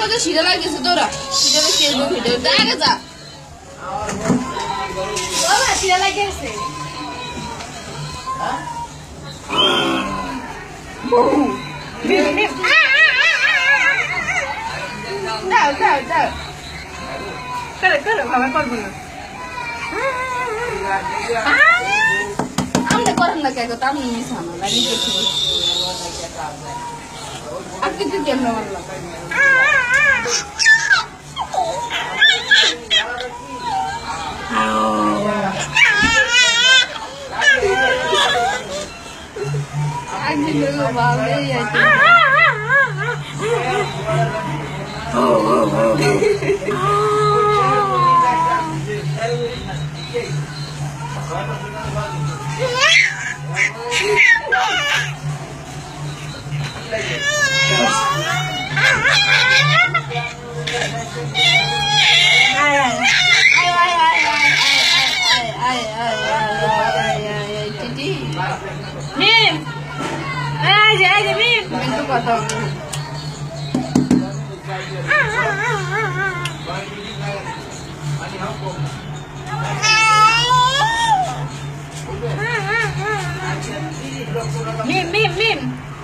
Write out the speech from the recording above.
কত সিধা লাগতেছে তোরা সিধা ফেসবুক ভিডিও আগে যা বাবা সিধা লাগতেছে বউ দাও দাও দাও করে করে বাবা করবো না আমরা করেন না কেন তা আমি মিশানো লাগি দেখি আপনি তো কেমন বললাম আগে লোক ভালো আছে Mim, aja Mim, itu kotor. Mim.